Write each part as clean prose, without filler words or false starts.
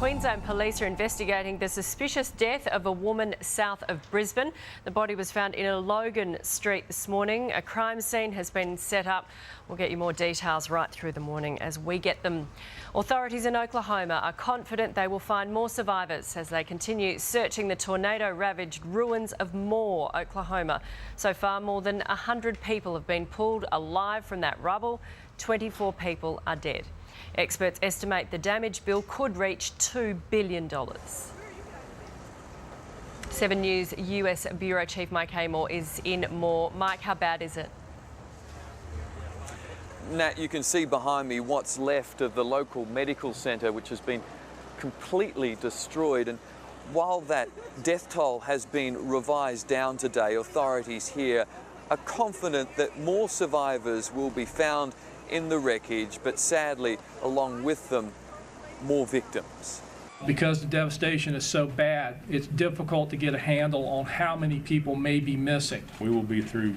Queensland police are investigating the suspicious death of a woman south of Brisbane. The body was found in a Logan Street this morning. A crime scene has been set up. We'll get you more details right through the morning as we get them. Authorities in Oklahoma are confident they will find more survivors as they continue searching the tornado-ravaged ruins of Moore, Oklahoma. So far, more than 100 people have been pulled alive from that rubble. 24 people are dead. Experts estimate the damage bill could reach $2 billion. 7 News US Bureau Chief Mike Haymore is in Moore. Mike, how bad is it? Nat, you can see behind me what's left of the local medical centre, which has been completely destroyed. And while that death toll has been revised down today, authorities here are confident that more survivors will be found in the wreckage, but sadly, along with them, more victims. Because the devastation is so bad, it's difficult to get a handle on how many people may be missing. We will be through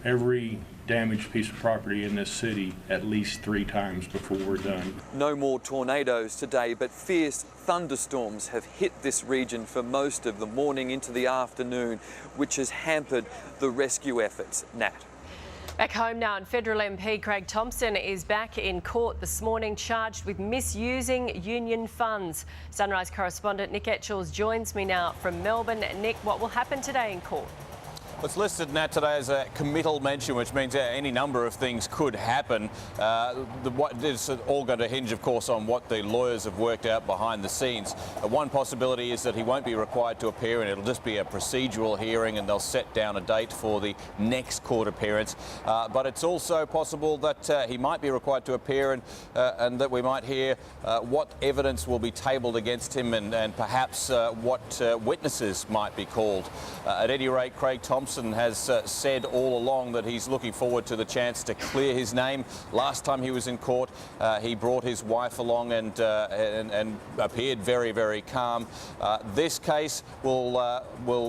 every damaged piece of property in this city at least 3 times before we're done. No more tornadoes today, but fierce thunderstorms have hit this region for most of the morning into the afternoon, which has hampered the rescue efforts. Nat. Back home now, and federal MP Craig Thomson is back in court this morning, charged with misusing union funds. Sunrise correspondent Nick Etchells joins me now from Melbourne. Nick, what will happen today in court? It's listed, Nat, today as a committal mention, which means any number of things could happen. It's all going to hinge, of course, on what the lawyers have worked out behind the scenes. One possibility is that he won't be required to appear and it'll just be a procedural hearing and they'll set down a date for the next court appearance. But it's also possible that he might be required to appear and that we might hear what evidence will be tabled against him and perhaps what witnesses might be called. At any rate, Craig Thomson has said all along that he's looking forward to the chance to clear his name. Last time he was in court, he brought his wife along and appeared very, very calm. This case will,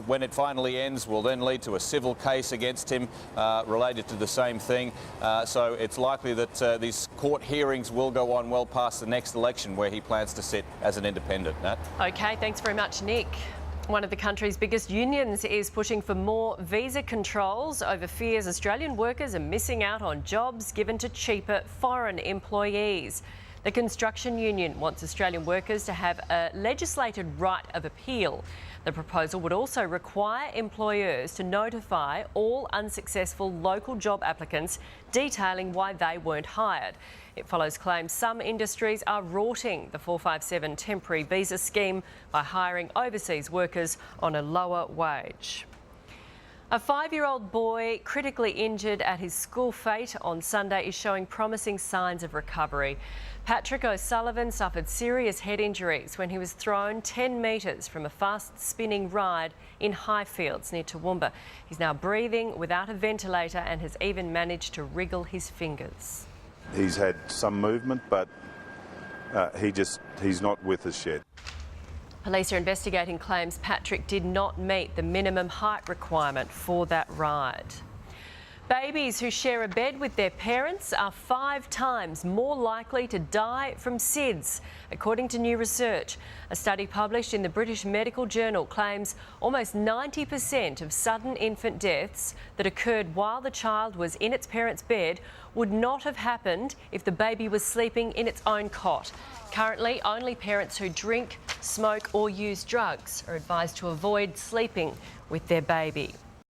when it finally ends, will then lead to a civil case against him related to the same thing. So it's likely that these court hearings will go on well past the next election, where he plans to sit as an independent. Nat? OK, thanks very much, Nick. One of the country's biggest unions is pushing for more visa controls over fears Australian workers are missing out on jobs given to cheaper foreign employees. The construction union wants Australian workers to have a legislated right of appeal. The proposal would also require employers to notify all unsuccessful local job applicants, detailing why they weren't hired. It follows claims some industries are rorting the 457 temporary visa scheme by hiring overseas workers on a lower wage. A 5-year-old boy critically injured at his school fete on Sunday is showing promising signs of recovery. Patrick O'Sullivan suffered serious head injuries when he was thrown 10 metres from a fast-spinning ride in Highfields near Toowoomba. He's now breathing without a ventilator and has even managed to wriggle his fingers. He's had some movement, but he's not with us yet. Police are investigating claims Patrick did not meet the minimum height requirement for that ride. Babies who share a bed with their parents are 5 times more likely to die from SIDS, according to new research. A study published in the British Medical Journal claims almost 90% of sudden infant deaths that occurred while the child was in its parents' bed would not have happened if the baby was sleeping in its own cot. Currently, only parents who drink, smoke or use drugs are advised to avoid sleeping with their baby.